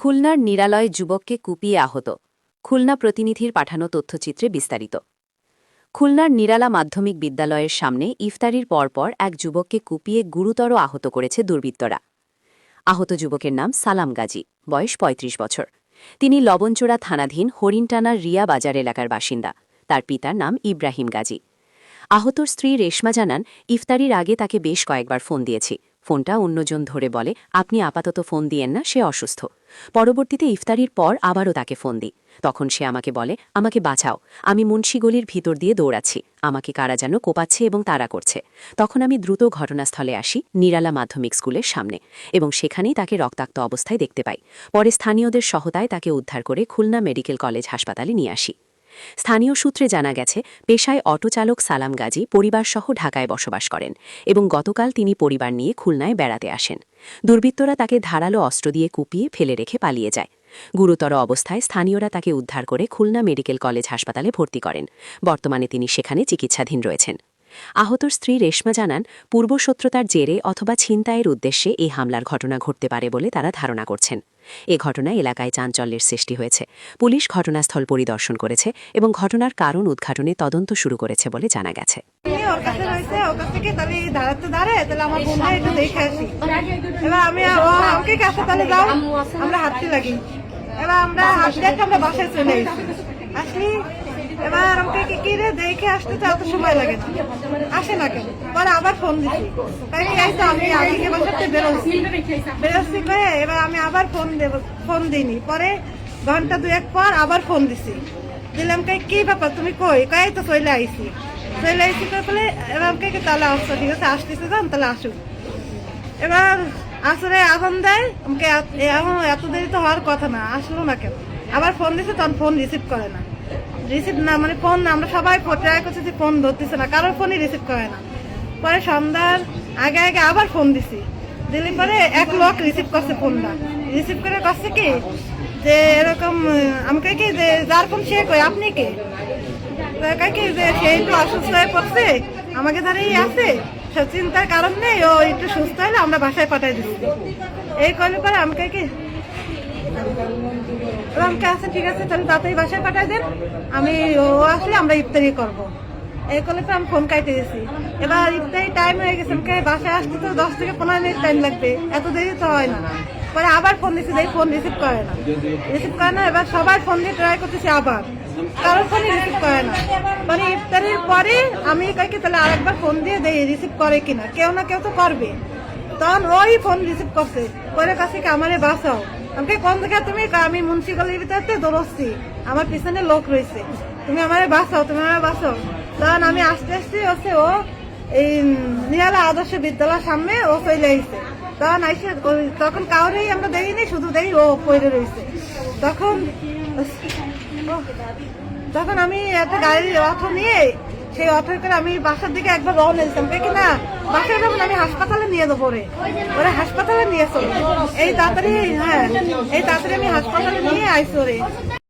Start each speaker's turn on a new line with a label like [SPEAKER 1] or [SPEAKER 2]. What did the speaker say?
[SPEAKER 1] খুলনার নিরালয় যুবককে কুপিয়ে আহত। খুলনা প্রতিনিধির পাঠানো তথ্যচিত্রে বিস্তারিত। খুলনার নিরালা মাধ্যমিক বিদ্যালয়ের সামনে ইফতারির পরপর এক যুবককে কুপিয়ে গুরুতর আহত করেছে দুর্বৃত্তরা। আহত যুবকের নাম সালাম গাজী, বয়স ৩৫ বছর। তিনি লবণচোড়া থানাধীন হরিণটানার রিয়া বাজার এলাকার বাসিন্দা। তার পিতার নাম ইব্রাহিম গাজী। আহতর স্ত্রী রেশমা জানান, ইফতারির আগে তাকে বেশ কয়েকবার ফোন দিয়েছি। ফোনটা অন্যজন ধরে বলে, আপনি আপাতত ফোন দিয়েন না, সে অসুস্থ। পরবর্তীতে ইফতারির পর আবারও তাকে ফোন দিই। তখন সে আমাকে বলে, আমাকে বাঁচাও, আমি মুন্সিগলির ভিতর দিয়ে দৌড়াচ্ছি, আমাকে কারা যেন কোপাচ্ছে এবং তাড়া করছে। তখন আমি দ্রুত ঘটনাস্থলে আসি, নিরালা মাধ্যমিক স্কুলের সামনে, এবং সেখানেই তাকে রক্তাক্ত অবস্থায় দেখতে পাই। পরে স্থানীয়দের সহায়তায় তাকে উদ্ধার করে খুলনা মেডিকেল কলেজ হাসপাতালে নিয়ে আসি। স্থানীয় সূত্রে জানা গেছে, পেশায় অটোচালক সালাম গাজী পরিবারসহ ঢাকায় বসবাস করেন এবং গতকাল তিনি পরিবার নিয়ে খুলনায় বেড়াতে আসেন। দুর্বৃত্তরা তাকে ধারালো অস্ত্র দিয়ে কুপিয়ে ফেলে রেখে পালিয়ে যায়। গুরুতর অবস্থায় স্থানীয়রা তাকে উদ্ধার করে খুলনা মেডিকেল কলেজ হাসপাতালে ভর্তি করেন। বর্তমানে তিনি সেখানে চিকিৎসাধীন রয়েছেন। আহতর স্ত্রী রেশমা জানান, পূর্বশত্রুতার জেরে অথবা ছিনতাইয়ের উদ্দেশ্যে এই হামলার ঘটনা ঘটতে পারে বলে তারা ধারণা করছেন। এ ঘটনায় এলাকায় চাঞ্চল্যের সৃষ্টি হয়েছে। পুলিশ ঘটনাস্থল পরিদর্শন করেছে এবং ঘটনার কারণ উদ্ঘাটনে তদন্ত শুরু করেছে বলে জানা গেছে।
[SPEAKER 2] এবার আমাকে কি রে দেখে আসতে তো এত সময় লাগে না, আসে না কেন। পরে আবার ফোন দিচ্ছি, আমি আগে বাসাতে বেরোচ্ছি করে এবার আমি আবার ফোন দিইনি। পরে ঘন্টা দুয়েক পর আবার ফোন দিছি, দিলাম কি ব্যাপার তুমি কই, কই তো চলে আইসি করে এবার আমাকে তাহলে আসছো, ঠিক আছে আসতেছে যান তাহলে আসুক। এবার আসলে আগুন দেয় আমাকে, এত দেরি তো হওয়ার কথা না, আসলো না কেন। আবার ফোন দিছে, তখন ফোন রিসিভ করে না, মানে ফোন আমরা সবাই ট্রাই করছি, ফোন ধরতেছে না, কারোর ফোনই রিসিভ করে না। পরে সন্ধ্যার আগে আগে আবার ফোন দিছি, দিলে পরে এক লোক রিসিভ করছে ফোনটা। রিসিভ করে করছে কি যে এরকম আমাকে কি যে যার ফোন সে কই আপনি কে, কি যে সে একটু অসুস্থ হয়ে পড়ছে, আমাকে ধারেই আছে, সব চিন্তার কারণ নেই, ও একটু সুস্থ হলে আমরা বাসায় পাঠাই দিচ্ছি। এই করলে পরে আমাকে কি আমাকে আছে, ঠিক আছে তাহলে তাড়াতাড়ি বাসায় পাঠাই দেন, আমি ও আসলে আমরা ইফতারি করবো। এই করলে তো আমি ফোন কাটে দিয়েছি। এবার ইফতারি টাইম হয়ে গেছে, আমাকে বাসায় আসতে তো 10 থেকে 15 মিনিট টাইম লাগবে, এত দেরি তো হয় না। পরে আবার ফোন দিচ্ছি, ফোন রিসিভ করে না, এবার সবাই ফোন দিয়ে ট্রাই করতেছি, আবার কারোর ফোনই রিসিভ করে না। মানে ইফতারির পরে আমি কাকে তাহলে আরেকবার ফোন দিয়ে দেই রিসিভ করে কিনা, কেউ না কেউ তো করবে। তখন ওই ফোন রিসিভ করছে, পরে কাছে কি আমারে বাঁচাও, আমাকে কোন জায়গায় তুমি, আমি মুন্সিগলির ভিতরে দৌড়চ্ছি, আমার পিছনে লোক রয়েছে, তুমি আমারে বাঁচাও, তখন আমি আস্তে আস্তে হচ্ছে ও এই নিরালা আদর্শ বিদ্যালয়ের সামনে ও চলে আসছে। তখন আইসে তখন কাউরেই আমরা দেখিনি, শুধু দেই ও পড়ে রয়েছে। তখন আমি একটা গাড়ির অটো নিয়ে সেই অটো করে আমি বাসার দিকে একবার রওনা দিতাম, কিনা বাসায় যাবো আমি হাসপাতালে নিয়ে যাবো, ওরে হাসপাতালে নিয়ে চলো এই তাড়াতাড়ি, হ্যাঁ এই তাড়াতাড়ি আমি হাসপাতালে নিয়ে আইসি ওরে।